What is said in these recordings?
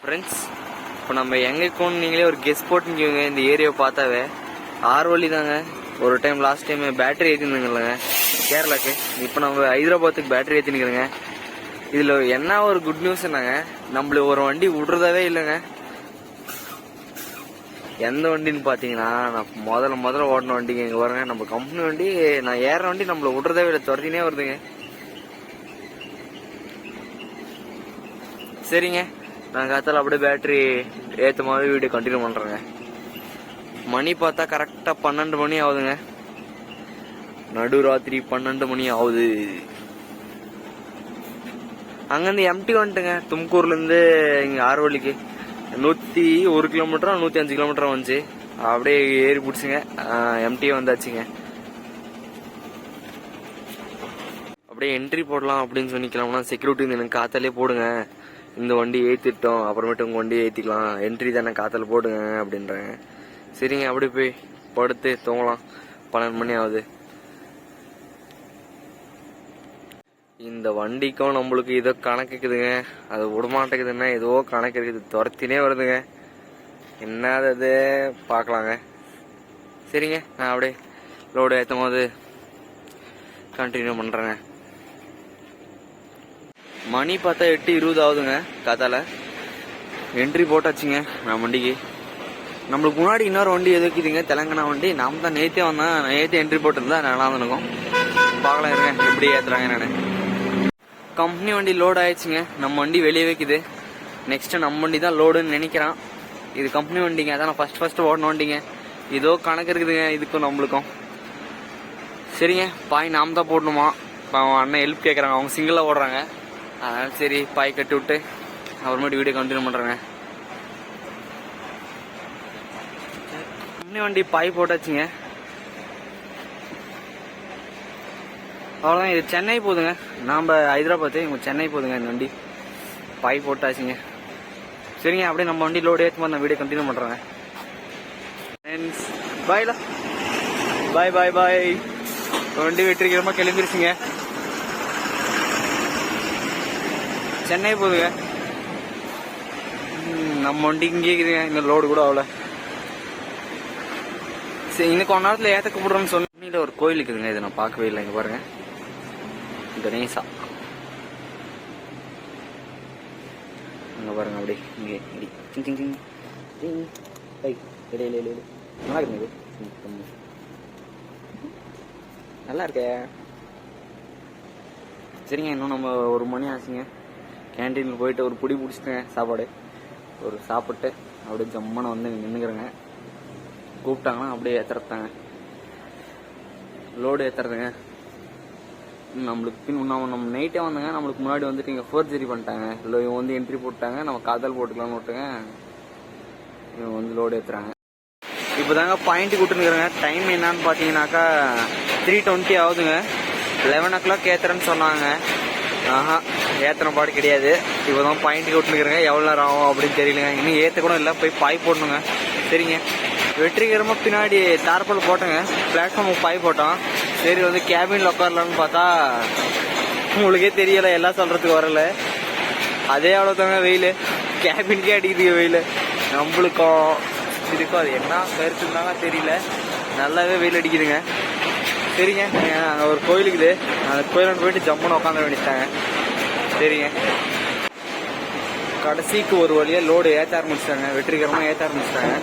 Friends, இப்போ நம்ம எங்கே இருக்கோம்னு நீங்களே ஒரு கெஸ் போட்டுங்க. இந்த ஏரியாவை பார்த்தாவே ஆர்வலி தாங்க. ஒரு டைம் லாஸ்ட் டைம் பேட்டரி ஏற்றிருந்துங்கல்லங்க கேரளாக்கு. இப்போ நம்ம ஹைதராபாத்துக்கு பேட்டரி ஏற்றினுக்கிறேங்க. இதில் என்ன ஒரு குட் நியூஸ் என்னங்க, நம்மள ஒரு வண்டி விடுறதாவே இல்லைங்க. எந்த வண்டின்னு பார்த்தீங்கன்னா, நான் முதல்ல ஓடின வண்டிங்க இங்கே வரங்க. நம்ம கம்பெனி வண்டி, நான் ஏற வண்டி நம்மள விடுறதாவே இல்லை, துரத்தினே வருதுங்க. சரிங்க, நான் காத்தால அப்படியே பேட்டரி ஏற்ற மாதிரி வீடியோ கண்டினியூ பண்ணுறேங்க. மணி பார்த்தா கரெக்டாக 12 மணி ஆகுதுங்க. நடுராத்திரி 12 மணி ஆகுது. அங்கேருந்து எம்டி வந்துட்டுங்க. தும்கூர்லேருந்து இங்கே ஆர்வலிக்கு 101 கிலோமீட்டரா 105 கிலோமீட்டரா வந்துச்சு. அப்படியே ஏறி பிடிச்சிங்க, எம்டி வந்தாச்சுங்க. அப்படியே என்ட்ரி போடலாம் அப்படின்னு சொன்னிக்கலாம்னா செக்யூரிட்டி எனக்கு காத்தாலே போடுங்க, இந்த வண்டி ஏற்றிட்டோம், அப்புறமேட்டு உங்கள் வண்டி ஏற்றிக்கலாம், என்ட்ரி தானே காத்தால போடுங்க அப்படின்றாங்க. சரிங்க, அப்படி போய் படுத்து தூங்கலாம். 12 மணி ஆகுது. இந்த வண்டிக்கும் நம்மளுக்கு ஏதோ கணக்கு இருக்குதுங்க. அது விடமாட்டேங்குதுன்னா ஏதோ கணக்கு இருக்குது, துரத்தினே வருதுங்க. என்னது பார்க்கலாங்க. சரிங்க, நான் அப்படியே லோடு ஏற்றும் போது கண்டினியூ பண்ணுறேங்க. மணி பார்த்தா 8:20 ஆகுதுங்க. காத்தால என்ட்ரி போட்டாச்சுங்க நான் வண்டிக்கு. நம்மளுக்கு முன்னாடி இன்னொரு வண்டி எதுக்குதுங்க, தெலுங்கானா வண்டி. நாம் தான் நேற்றே வந்தேன், நேற்றே என்ட்ரி போட்டிருந்தா நல்லா இருந்திருக்கும். பார்க்கலாம் இருங்க எப்படி ஏற்றுறாங்க. நான் கம்பெனி வண்டி லோடு ஆயிடுச்சுங்க. நம்ம வண்டி வெளியே வைக்குது. நெக்ஸ்ட்டு நம்ம வண்டி தான் லோடுன்னு நினைக்கிறான். இது கம்பெனி வண்டிங்க, அதான் நான் ஃபஸ்ட் ஓடணும் வண்டிங்க. ஏதோ கணக்கு இருக்குதுங்க இதுக்கும் நம்மளுக்கும். சரிங்க, பாய் நாம் தான் போடணுமா. இப்போ அவன் அண்ணன் ஹெல்ப் கேட்குறாங்க, அவங்க சிங்கிளாக ஓடுறாங்க. அதனால சரி பாய் கட்டி விட்டு அப்புறமேட்டு வீடியோ கண்டினியூ பண்ணுறேங்க. கம்பெனி வண்டி பாய் போட்டாச்சுங்க. அவ்வளோதான். இது சென்னை போகுதுங்க. நாம் ஹைதராபாத்து, இவங்க சென்னை போகுதுங்க. இந்த வண்டி பாய் போட்டாச்சுங்க. சரிங்க, அப்படியே நம்ம வண்டி லோடு ஏற்றும் போது நான் வீடியோ கண்டினியூ பண்ணுறேங்க. பாய்ல பாய் பாய் பாய். வண்டி வெற்றிகரமாக கிளம்பிருச்சுங்க. சென்னை போகுதுங்க. நம்ம வண்டி இங்கே இருக்குதுங்க. இந்த லோடு கூட அவ்வளோ. சரி, இன்னும் கொஞ்ச நேரத்தில் ஏற்ற கூப்பிடுறோன்னு சொன்ன ஒரு கோயில் இருக்குதுங்க. இது நான் பார்க்கவே இல்லை. இங்கே பாருங்க, கணேசா. அங்கே பாருங்க, அப்படி இங்கே நல்லா இருக்குங்க. இது நல்லா இருக்கே. சரிங்க, இன்னும் நம்ம 1 மணி ஆச்சுங்க. கேன்டீனில் போயிட்டு ஒரு புடி பிடிச்சிட்டேங்க சாப்பாடு. ஒரு சாப்பிட்டு அப்படியே ஜம்முன்னு வந்து நின்றுக்கிறேங்க. கூப்பிட்டாங்கன்னா அப்படியே ஏற்றுறதாங்க, லோடு ஏற்றுறதுங்க. நம்மளுக்கு நம்ம நைட்டே வந்தாங்க. நம்மளுக்கு முன்னாடி வந்துட்டு இங்கே ஃபோர்ஜரி பண்ணிட்டாங்க. இல்லை, இவங்க வந்து என்ட்ரி போட்டாங்க, நம்ம காதல் போட்டுக்கலாம்னு விட்டுங்க. இவங்க வந்து லோடு ஏற்றுறாங்க. இப்போ தாங்க பாயிண்ட்டு கூட்டுனுக்குறேங்க. டைம் என்னான்னு பார்த்தீங்கன்னாக்கா 3:20 ஆகுதுங்க. 11 o'clock ஏற்றுறேன்னு சொன்னாங்க. ஏற்றின பாடு கிடையாது. இப்போ தான் பாயிண்ட்டு கூட்டுனுக்குறேங்க. எவ்வளோ நேரம் ஆகும் அப்படின்னு தெரியலங்க. இன்னும் ஏற்ற கூட இல்லை, போய் பாய் போடணுங்க. சரிங்க, வெற்றிகரமாக பின்னாடி தார்பால் போட்டோங்க. பிளாட்ஃபார்முக்கு பாய் போட்டோம். சரி, வந்து கேபினில் உட்காரலான்னு பார்த்தா உங்களுக்கே தெரியலை, எல்லாம் சொல்கிறதுக்கு வரல. அதே அவ்வளோதாங்க வெயில். கேபின்கே அடிக்குது வெயில். நம்மளுக்கும் இதுக்கும் அது என்ன கருத்துனாங்க தெரியல, நல்லாவே வெயில் அடிக்குதுங்க. சரிங்க, அங்கே ஒரு கோயிலுக்குது. அந்த கோயிலுக்கு போயிட்டு ஜம்முன்னு உட்காந்து வேண்டிட்டாங்க. சரிங்க, கடைசிக்கு ஒரு வழியாக லோடு ஏற்ற ஆரம்பிச்சிட்டாங்க. வெற்றிகரமாக ஏற்ற ஆரம்பிச்சிட்டாங்க.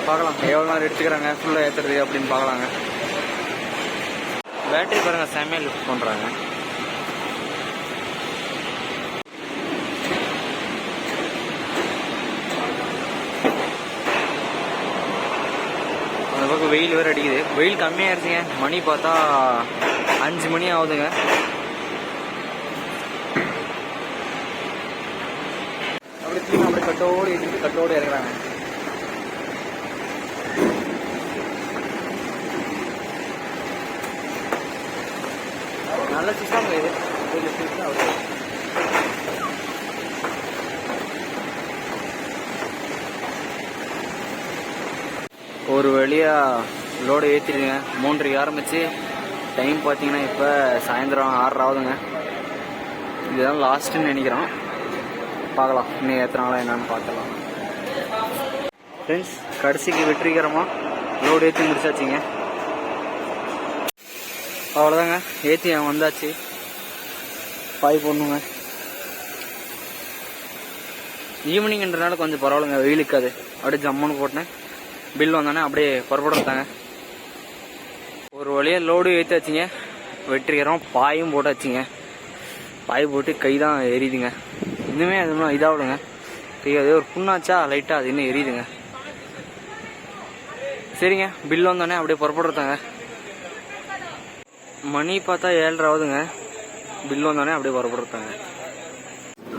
பார்க்கலாம் எவ்வளோ நேரம் எடுத்துக்கிறாங்க ஃபுல்லாக ஏற்றுறது அப்படின்னு பார்க்கலாங்க. பேட்டரி பாருங்கள், செம்மையாக லிஃப்ட் பண்ணுறாங்க. அந்த பக்கம் வெயில் வேறு அடிக்குது. வெயில் கம்மியாகிடுச்சுங்க. மணி பார்த்தா 5 மணி ஆகுதுங்க. அப்படியே கட்டோடு ஏற்றிட்டு கட்டோடு இறங்குறாங்க. நல்ல சிஸ்டம் இது. ஒரு வழியாக லோடு ஏற்றிடுங்க. 3:30 ஆரம்பிச்சு டைம் பார்த்தீங்கன்னா இப்போ சாயந்தரம் 6 ஆகுதுங்க. இதுதான் லாஸ்ட்டுன்னு நினைக்கிறோம். பார்க்கலாம் இன்னும் ஏற்றுனாங்களா என்னன்னு பார்க்கலாம். ஃப்ரெண்ட்ஸ் கடைசிக்கு வெற்றிகரமாக லோடு ஏற்றி முடிச்சாச்சுங்க. அவ்வளோதாங்க, ஏற்றி வந்தாச்சு. பாய் போடணுங்க. ஈவினிங்ன்றனால கொஞ்சம் பரவாயில்லைங்க, வெயில் இருக்காது. அப்படியே ஜம்முன்னு போட்டேன். பில் வந்தோடனே அப்படியே புறப்படுத்தாங்க. ஒரு வழியாக லோடு ஏற்றாச்சுங்க. வெற்றிகரமாக பாயும் போட்டாச்சுங்க. பாய் போட்டு கை தான் எரியுதுங்க. இன்னுமே அது இன்னும் இதாகிடுங்க கை. அதே ஒரு புண்ணாச்சா லைட்டாக அது இன்னும் எரியுதுங்க. சரிங்க, பில் வந்தோடனே அப்படியே புறப்படுறதாங்க. மணி பார்த்தா 7:30 ஆகுதுங்க. பில் வந்தோடனே அப்படியே புறப்படுறதாங்க.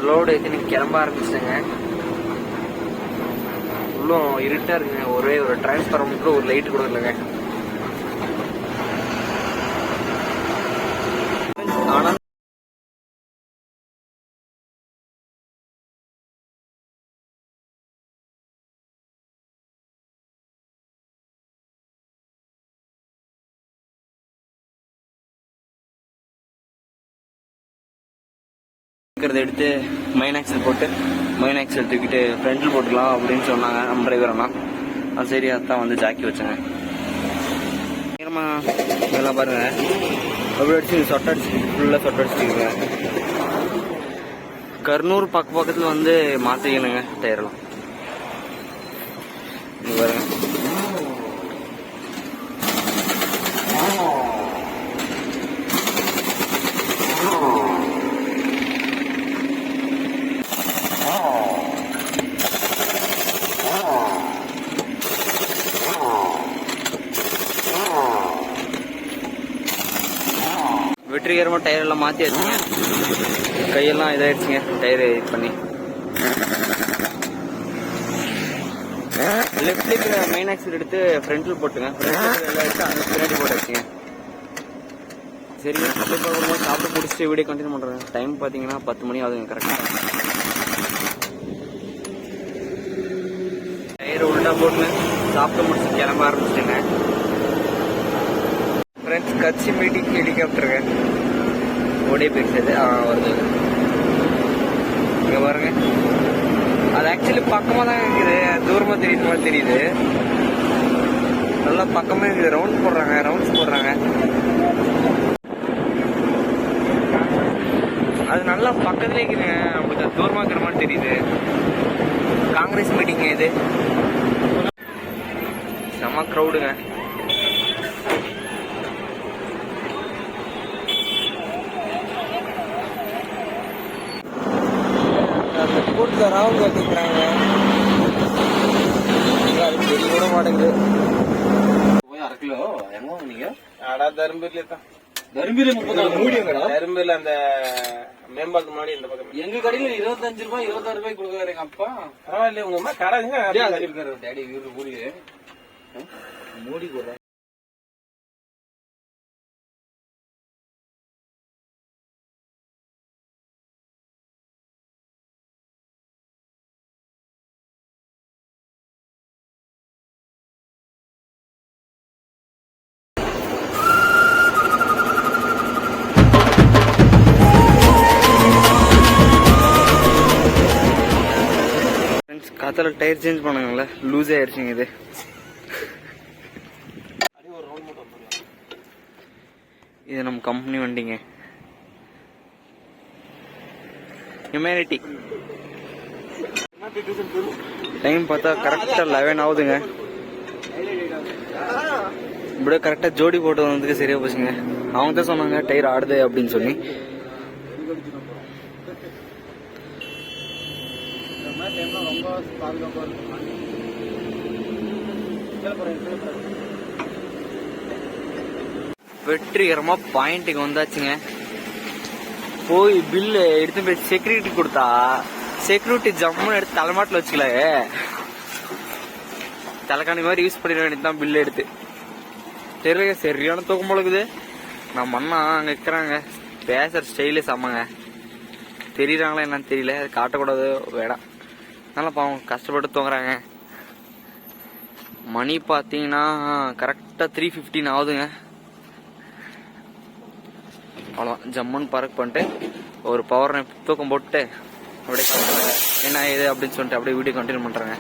லோடு ஏற்றி கிளம்ப ஆரம்பிச்சிட்டேங்க. இவ்வளோ இருட்டாக இருக்குங்க. ஒரே ஒரு டிரான்ஸ்ஃபார்மருக்கு ஒரு லைட்டு கூட இல்லைங்க. ஆனால் எடுத்து மெயின் ஆக்சல் போட்டு மெயின் ஆக்சல் தூக்கிட்டு ஃப்ரண்டில் போட்டுக்கலாம் அப்படின்னு சொன்னாங்க நம்ம டிரைவர் அண்ணா. அது சரி, அதான் வந்து ஜாக்கி வச்சேங்க. இதெல்லாம் பாருங்க, அப்படி அடிச்சு சொட்டை அடிச்சு ஃபுல்லாக சொட்டை அடிச்சுருக்குங்க. கர்னூர் பக்கத்தில் வந்து மாற்றிக்கணுங்க டயர்லாம். இங்கே பாருங்க, வெற்றிகரமாக டயர் எல்லாம் மாற்றி வச்சுங்க. கையெல்லாம் இதாகிடுச்சுங்க டயர் இது பண்ணி. லெஃப்ட் இருக்கிற மெயின் ஆக்சில் எடுத்து ஃப்ரண்டில் போட்டுங்க. எல்லாம் எடுத்து அந்த பின்னாடி போட்டாச்சுங்க. சரிங்க, இப்போ ஒரு சாப்பிட்டு முடிச்சுட்டு வீடியோ கண்டினியூ பண்ணுறேன். டைம் பார்த்தீங்கன்னா 10 மணி ஆகுதுங்க கரெக்டாக. டயர் உள்டா போட்டுன்னு சாப்பிட்டு முடிச்சு கிளம்ப ஆரம்பிச்சிட்டேங்க. ஃப்ரெண்ட்ஸ் கட்சி மீட்டிங் ஹெலிகாப்டருங்க ஓடியே பேசுறது வருது. இங்கே பாருங்க, அது ஆக்சுவலி பக்கமாக தான் இருக்குது. தூரமாக தெரியுது மாதிரி தெரியுது. நல்லா பக்கமாக இருக்குது. ரவுண்ட்ஸ் போடுறாங்க. அது நல்லா பக்கத்துலேயே இருக்குதுங்க. நம்மளுக்கு தூரமாக இருக்கிற மாதிரி தெரியுது. காங்கிரஸ் மீட்டிங் இது செம்ம க்ரௌடுங்க. கூட்டத்தில் ராகுல் கட்டிக்கிறாங்க. தெரிய கூட மாட்டேங்குது. போய் 1/2 கிலோ எங்க வாங்குனீங்க? தரும்பூர்ல தான். தரும்பூர்ல 34 மூடிங்கடா. தரும்பூர்ல அந்த மேம்பாலத்து முன்னாடி இந்த பக்கம். எங்க கடையில 25 ரூபாய் 26 ரூபாய் கொடுக்குறாரு எங்க அப்பா. பரவாயில்ல, உங்க அம்மா கடைங்க டேடி இவரு மூடி கூட. காத்தால டயர் சேஞ்ச் பண்ணுங்களா, லூஸ் ஆயிடுச்சுங்க. இது இது நம்ம கம்பெனி வண்டிங்க. ஹியூமனிட்டி. டைம் பார்த்தா கரெக்டா 11 ஆகுதுங்க. இப்படியே கரெக்டா ஜோடி போட்டு வந்ததுக்கு சரியா போச்சுங்க. அவங்க தான் சொன்னாங்க டயர் ஆடுது அப்படின்னு சொல்லி. வெற்றிகரமா பாயிண்ட்டுக்கு வந்தாச்சுங்க. போய் பில்லு எடுத்து போய் செக்யூரிட்டி கொடுத்தா செக்யூரிட்டி ஜம்முன்னு எடுத்து தலைமாட்டில் வச்சுக்கல, தலைக்காணி மாதிரி யூஸ் பண்ணிட வேண்டியதுதான். பில்லு எடுத்து தெரியல, சரியான தூக்கம் போலக்குது. நம்ம அண்ணா அங்க இருக்கிறாங்க, பேசுற ஸ்டைலே செம்மங்க. தெரியுறாங்களா என்னன்னு தெரியல, அது காட்டக்கூடாது வேடாம். அதனால பாவம் கஷ்டப்பட்டு தூங்குறாங்க. மணி பார்த்தீங்கன்னா கரெக்டாக 3:15 ஆகுதுங்க. அவ்வளோதான், ஜம்முன்னு பார்க் பண்ணிட்டு ஒரு பவர் தூக்கம் போட்டு அப்படியே என்ன இது அப்படின்னு சொல்லிட்டு அப்படியே வீடியோ கண்டினியூ பண்ணுறேங்க.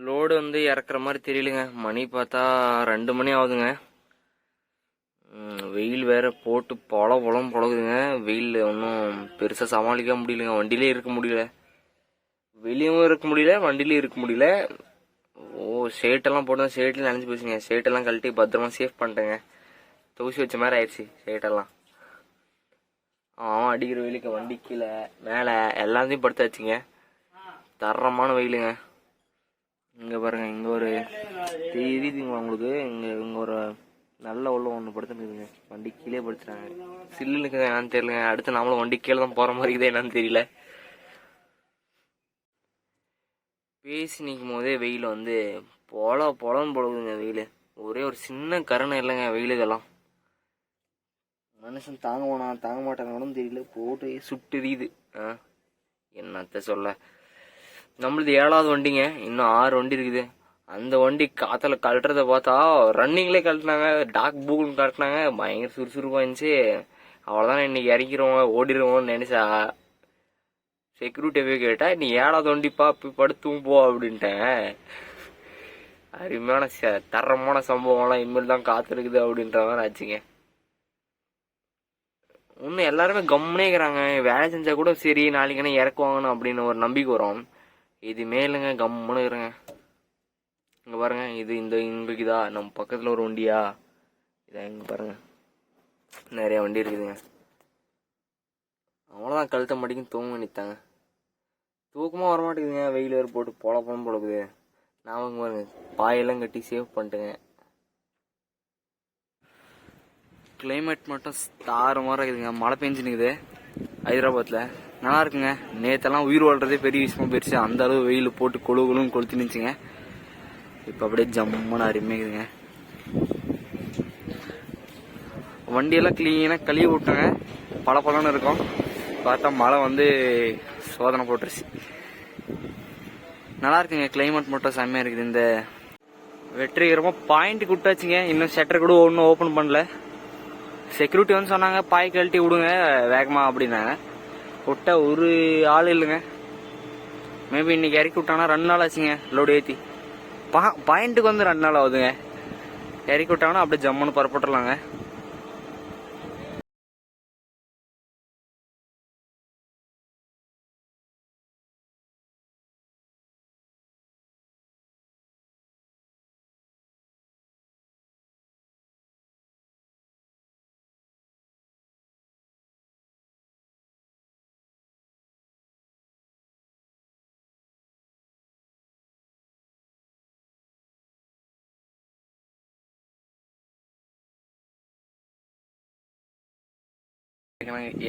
லோடு வந்து இறக்குற மாதிரி தெரியலங்க. மணி பார்த்தா 2 மணி ஆகுதுங்க. வெயில் வேற போட்டு பொலம் பொழகுதுங்க. வெயில் ஒன்றும் பெருசாக சமாளிக்க முடியலங்க. வண்டியிலே இருக்க முடியல, வெளியும் இருக்க முடியல, வண்டியிலையும் இருக்க முடியல. ஷேர்ட்டெல்லாம் போட்டு ஷேர்ட்டில் நினைஞ்சு போச்சுங்க. ஷேர்ட்டெல்லாம் கழட்டி பத்திரமா சேஃப் பண்ணிட்டேங்க. தூசி வச்ச மாதிரி ஆயிடுச்சு ஷேர்ட்டெல்லாம். அடிக்கிற வெயிலுக்கு வண்டி கீழே மேலே எல்லாத்தையும் படுத்தாச்சுங்க. தரமான வெயிலுங்க. இங்கே பாருங்க, இங்கே ஒரு தெரியுதுங்களா உங்களுக்கு? இங்கே ஒரு நல்ல உள்ள ஒன்று படுத்துனுக்குதுங்க. வண்டி கீழே படுத்துறாங்க. சில்லுன்னு இருக்குது என்னன்னு தெரியலங்க. அடுத்து நாமளும் வண்டி கீழே தான் போகிற மாதிரி இருக்குது என்னன்னு தெரியல. பேசி நிற்கும் போதே வெயில் வந்து பொலன்னு பொழுதுங்க. வெயில் ஒரே ஒரு சின்ன கரணை இல்லைங்க வெயிலுக்கெல்லாம். மனுஷன் தாங்க மாட்டாங்கன்னு தெரியல, போட்டு சுட்டுரியுது. என்னத்த சொல்ல. நம்மளது 7வது வண்டிங்க, இன்னும் 6 வண்டி இருக்குது. அந்த வண்டி காத்துல கழட்டுறத பார்த்தா ரன்னிங்லேயே கழட்டினாங்க, டாக் பூக்குன்னு கழட்டினாங்க. பயங்கர சுறுசுறுப்பாக இருந்துச்சு. அவ்வளோதான், இன்னைக்கு இறக்கிறோம் ஓடிடுவோம்னு நினைச்சா செக்யூரிட்டி போய் கேட்டா, நீ 7வது வண்டிப்பா போய் படுத்தும் போ அப்படின்ட்டேன். அருமையான தரமான சம்பவம்லாம் இனிமேல் தான் காத்திருக்குது அப்படின்ற மாதிரி ஆச்சுங்க. இன்னும் எல்லாருமே கம்முனே இருக்கிறாங்க. வேலை செஞ்சா கூட சரி நாளைக்குன்னா இறக்குவாங்கன்னு அப்படின்னு ஒரு நம்பிக்கை வரும். இது மேலுங்க கம்முன்னு இருக்கிறேங்க. இங்க பாருங்க, இது இந்த இருக்குதா நம்ம பக்கத்துல ஒரு வண்டியா? இதான் இங்க பாருங்க, நிறைய வண்டி இருக்குதுங்க. அவ்வளோதான், கழுத்த மாட்டிக்கும் தூங்க நிற்றாங்க. தூக்கமாக வரமாட்டேங்குதுங்க. வெயில் வேறு போட்டு பொழப்பம் பொழக்குது. நான் இங்கே பாருங்க பாயெல்லாம் கட்டி சேவ் பண்ணிட்டேங்க. கிளைமேட் மட்டும் தாறுமாறாக இருக்குதுங்க. மழை பெஞ்சுனுக்குது ஹைதராபாத்தில். நல்லா இருக்குங்க. நேற்றெல்லாம் உயிர் வாழ்றதே பெரிய விஷயமா போயிடுச்சு. அந்த அளவு வெயில் போட்டு கொழுன்னு கொளுத்தி நிச்சுங்க. இப்போ அப்படியே ஜம்முன்னு அருமைக்குதுங்க. வண்டியெல்லாம் கிளீனாக கழுவி விட்டுங்க, பழன்னு இருக்கும். பார்த்தா மழை வந்து சோதனை போட்டுருச்சு. நல்லா இருக்குங்க. கிளைமேட் மட்டும் செம்மையாக இருக்குது. இந்த வெற்றிகரமாக பாயிண்ட் விட்டாச்சுங்க. இன்னும் ஷட்டர் கூட ஒன்றும் ஓப்பன் பண்ணல. செக்யூரிட்டி வந்து சொன்னாங்க பாய் கழட்டி விடுங்க வேகமா அப்படின்னாங்க. விட்ட ஒரு ஆள் இல்லைங்க. மேபி இன்னைக்கு இறக்கி விட்டாங்கன்னா 2 நாள் ஆச்சுங்க லோடு ஏற்றி. பாயிண்ட்டுக்கு வந்து 2 நாள் ஆகுதுங்க. இறக்கி விட்டாங்கன்னா அப்படியே ஜம்முன்னு பரப்பட்டுலாங்க.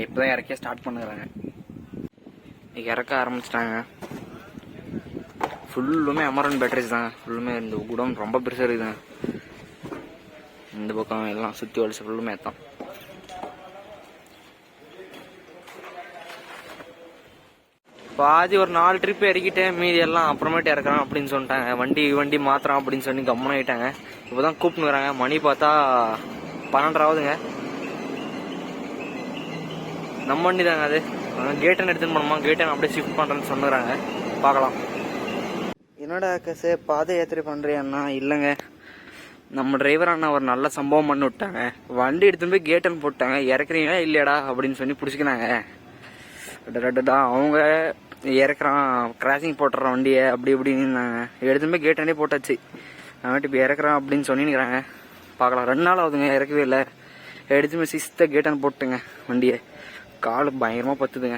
இப்பதான் இறக்க ஸ்டார்ட் பண்ணுறாங்க. இறக்க ஆரம்பிச்சிட்டாங்க. ஃபுல்லுமே அமரன் பேட்டரிஸ் தாங்க. ஃபுல்லுமே இந்த குடம் ரொம்ப பெருசாக இருக்குதுங்க. இந்த பக்கம் எல்லாம் சுற்றி வலிச்சு ஃபுல்லுமே தான். பாதி ஒரு 4 ட்ரிப் இறக்கிட்டேன், மீதி எல்லாம் அப்புறமேட்டு இறக்குறான் அப்படின்னு சொல்லிட்டாங்க. வண்டி மாத்திரம் அப்படின்னு சொல்லி கம்மன் ஆகிட்டாங்க. இப்போதான் கூப்பிட்டுக்கிறாங்க. மணி பார்த்தா 12 ஆகுதுங்க. நம்ம வண்டி தாங்க அது. கேட்டன் எடுத்துன்னு போனோமா, கேட்டன் அப்படியே ஷிஃப்ட் பண்ணுறேன்னு சொன்னுறாங்க. பார்க்கலாம். என்னடா கசே பாதை யாத்திரை பண்ணுறியாண்ணா? இல்லைங்க, நம்ம டிரைவர் அண்ணா ஒரு நல்ல சம்பவம் பண்ணி விட்டாங்க. வண்டி எடுத்துன்னு போய் கேட்டன் போட்டாங்க. இறக்குறீங்களா இல்லையாடா அப்படின்னு சொல்லி பிடிச்சிக்கினாங்க. அவங்க இறக்குறான், கிராசிங் போட்டுற வண்டியை அப்படி இப்படின்னு எடுத்துன்னு போய் கேட்டனே போட்டாச்சு. அவன்ட்டு இப்போ இறக்குறான் அப்படின்னு சொல்லினுக்கிறாங்க. பார்க்கலாம். 2 நாள் ஆகுதுங்க, இறக்கவே இல்லை. எடுத்துமே 6th கேட்டன் போட்டுங்க. வண்டியை காலு பயங்கரமாக பத்துதுங்க.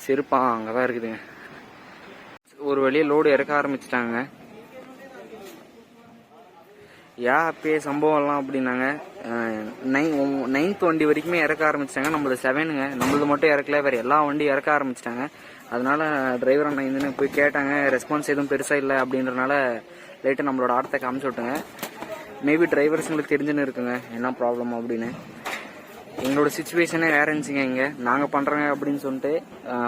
செருப்பான் அங்கே தான் இருக்குதுங்க. ஒரு வழியாக லோடு இறக்க ஆரம்பிச்சிட்டாங்க. அப்பயே சம்பவம்லாம் அப்படின்னாங்க. 9th வண்டி வரைக்குமே இறக்க ஆரம்பிச்சிட்டாங்க. நம்மளது 7ங்க. நம்மளது மட்டும் இறக்கல, வேறு எல்லா வண்டியும் இறக்க ஆரம்பிச்சிட்டாங்க. அதனால டிரைவர் அண்ணா இருந்து போய் கேட்டாங்க. ரெஸ்பான்ஸ் எதுவும் பெருசாக இல்லை அப்படின்றனால லைட்டாக நம்மளோட ஆட்டத்தை காமிச்சு விட்டுங்க. மேபி டிரைவர்ஸுங்களுக்கு தெரிஞ்சுன்னு இருக்குங்க என்ன ப்ராப்ளம் அப்படின்னு. எங்களோட சுச்சுவேஷனே வேற இருந்துச்சுங்க. இங்கே நாங்கள் பண்ணுறோங்க அப்படின்னு சொல்லிட்டு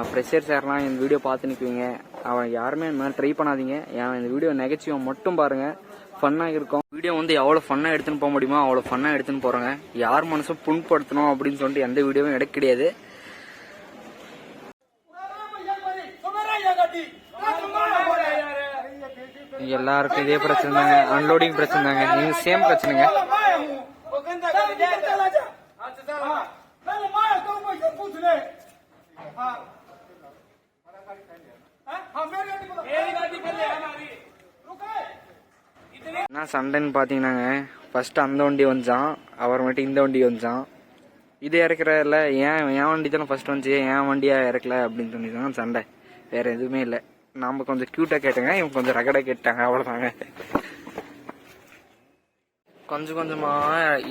ஃப்ரெஷர்ஸ் யாரெல்லாம் இந்த வீடியோ பார்த்து நிற்குவீங்க, அவன் யாருமே இந்த மாதிரி ட்ரை பண்ணாதீங்க. இந்த வீடியோ நெகட்டிவாக மட்டும் பாருங்கள். ஃபன்னாக இருக்கும். வீடியோ வந்து எவ்வளோ ஃபன்னாக எடுத்துன்னு போக முடியுமோ அவ்வளோ ஃபன்னாக எடுத்துன்னு போகிறோங்க. யார் மனசும் புண்படுத்தணும் அப்படின்னு சொல்லிட்டு எந்த வீடியோவும் எடுக்க கிடையாது. எல்லாருக்கும் இதே பிரச்சனை தாங்க, அன்லோடிங் பிரச்சனை தாங்க. நீங்க சேம் பிரச்சனைங்க. என்ன சண்டைன்னு பார்த்தீங்கன்னாங்க, ஃபர்ஸ்ட் அந்த வண்டி வந்துச்சான், அப்புறமேட்டு இந்த வண்டி வந்துச்சான். இது இறக்குறதில்ல, ஏன் வண்டி தானே ஃபர்ஸ்ட் வந்துச்சு, ஏன் வண்டியா இறக்கல அப்படின்னு சொல்லிதான் சண்டை. வேற எதுவுமே இல்லை. நாம கொஞ்சம் கியூட்டா கேட்டேங்க, இவங்க கொஞ்சம் ரகடா கேட்டாங்க, அவ்வளோதாங்க. கொஞ்சம் கொஞ்சமா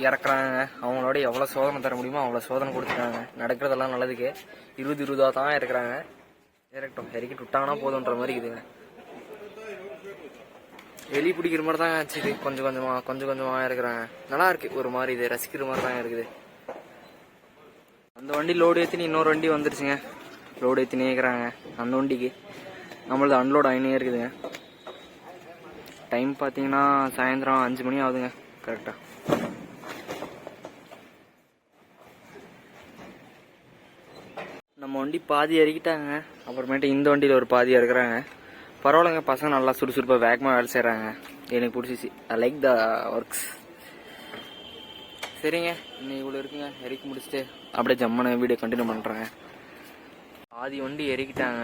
இறக்குறாங்க. அவங்களோட எவ்வளோ சோதனை தர முடியுமோ அவ்வளோ சோதனை கொடுத்துருக்காங்க. நடக்கிறதெல்லாம் நல்லதுக்கு 20 தான் இறக்குறாங்க. இறக்கட்டும், இறக்கிட்டு விட்டாங்கன்னா போதுன்ற மாதிரி இருக்குதுங்க. எலி பிடிக்கிற மாதிரி தான் ஆச்சு இது. கொஞ்சம் கொஞ்சமா இறக்குறாங்க. நல்லா இருக்கு, ஒரு மாதிரி இது ரசிக்கிற மாதிரி தான் இருக்குது. அந்த வண்டி லோடு ஏற்றினு இன்னொரு வண்டி வந்துருச்சுங்க. லோடு ஏற்றினே இருக்கிறாங்க. அந்த வண்டிக்கு நம்மளது அன்லோட் ஆகினே இருக்குதுங்க. டைம் பார்த்தீங்கன்னா சாயந்தரம் 5 மணி ஆகுதுங்க கரெக்டா. நம்ம வண்டி பாதி இறக்கிட்டாங்க. அப்புறமேட்டு இந்த வண்டியில் ஒரு பாதி இறக்குறாங்க. பரவாயில்லைங்க, பசங்க நல்லா சுறுசுறுப்பாக வேகமாக வேலை செய்கிறாங்க. எனக்கு பிடிச்சிச்சு. I like the works. சரிங்க, இன்னும் இவ்வளோ இருக்குங்க. இறக்கி முடிச்சுட்டு அப்படியே ஜம்மான வீடியோ கண்டினியூ பண்ணுறேங்க. பாதி வண்டி இறக்கிட்டாங்க.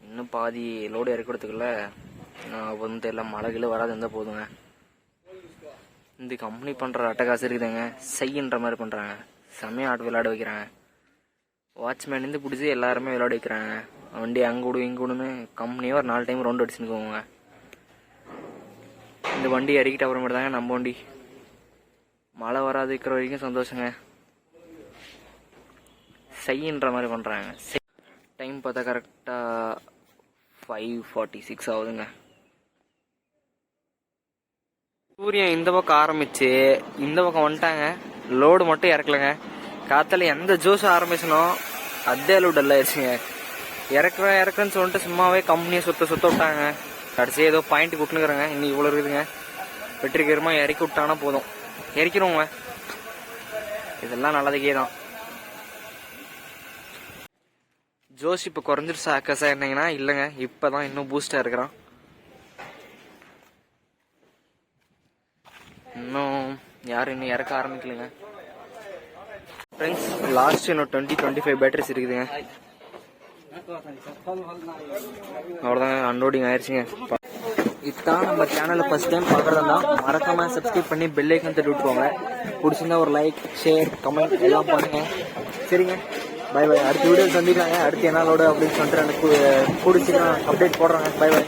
இன்னும் பாதி லோடு இறக்கிறதுக்குள்ள வந்து தெரியல, மழைகளே வராது இருந்தால் போதுங்க. இந்த கம்பெனி பண்ணுற அட்டகாசு இருக்குதுங்க. செய்யின்ற மாதிரி பண்ணுறாங்க. செம்மையாக ஆட்டு விளையாட வைக்கிறாங்க. வாட்ச்மேன் பிடிச்சி எல்லாருமே விளையாட வைக்கிறாங்க. வண்டி அங்கே விடு இங்கே விடுன்னு கம்பெனியாக ஒரு 4 டைம் ரவுண்ட் அடிச்சுன்னு போவாங்க. இந்த வண்டி இறக்கிட்ட அப்புறமேட்டு தாங்க நம்ம வண்டி. மழை வராது இருக்கிற வரைக்கும் சந்தோஷங்க. செய்யின்ற மாதிரி பண்ணுறாங்க. டைம் பார்த்தா கரெக்டாக 5:46 ஆகுதுங்க. சூரியன் இந்த பக்கம் ஆரம்பிச்சு இந்த பக்கம் வந்துட்டாங்க. லோடு மட்டும் இறக்கலங்க. காத்தால எந்த ஜோஷ் ஆரம்பிச்சனோ அதே அளவு டல் ஆயிடுச்சுங்க. இறக்குறேன்னு சொல்லிட்டு சும்மாவே கம்பெனியை சுத்த விட்டாங்க. கடைசி ஏதோ பாயிண்ட் விட்டுனுக்குறேங்க. இன்னும் இவ்வளோ இருக்குதுங்க. வெற்றிகரமாக இறக்கி விட்டாங்கன்னா போதும். இறக்கிறோங்க. இதெல்லாம் நல்லதுக்கே தான். ஜோஷ் இப்போ குறைஞ்சிருச்சா அக்கசா என்னங்கன்னா இல்லைங்க, இப்போதான் இன்னும் பூஸ்டாக இருக்கிறான். இன்னும் யாரும் இன்னும் இறக்க ஆரம்பிக்கலைங்க. ஃப்ரெண்ட்ஸ், லாஸ்ட் இன்னும் 20-25 பேட்டரிஸ் இருக்குதுங்க. அவ்வளோதாங்க, அன்லோடிங் ஆயிடுச்சுங்க. இதுதான் நம்ம சேனலை ஃபர்ஸ்ட் டைம் பார்க்குறதா மறக்காம சப்ஸ்கிரைப் பண்ணி பெல் ஐக்கன் தட்டி விட்டுருவாங்க. பிடிச்சிருந்தா ஒரு லைக், ஷேர், கமெண்ட் எல்லாம் பண்ணுங்க. சரிங்க, பை பை. அடுத்த வீடியோ சந்திக்கலாங்க. அடுத்து என்னோட அப்படின்னு சொல்லிட்டு எனக்கு பிடிச்சிங்கன்னா அப்டேட் போடுறாங்க. Bye by.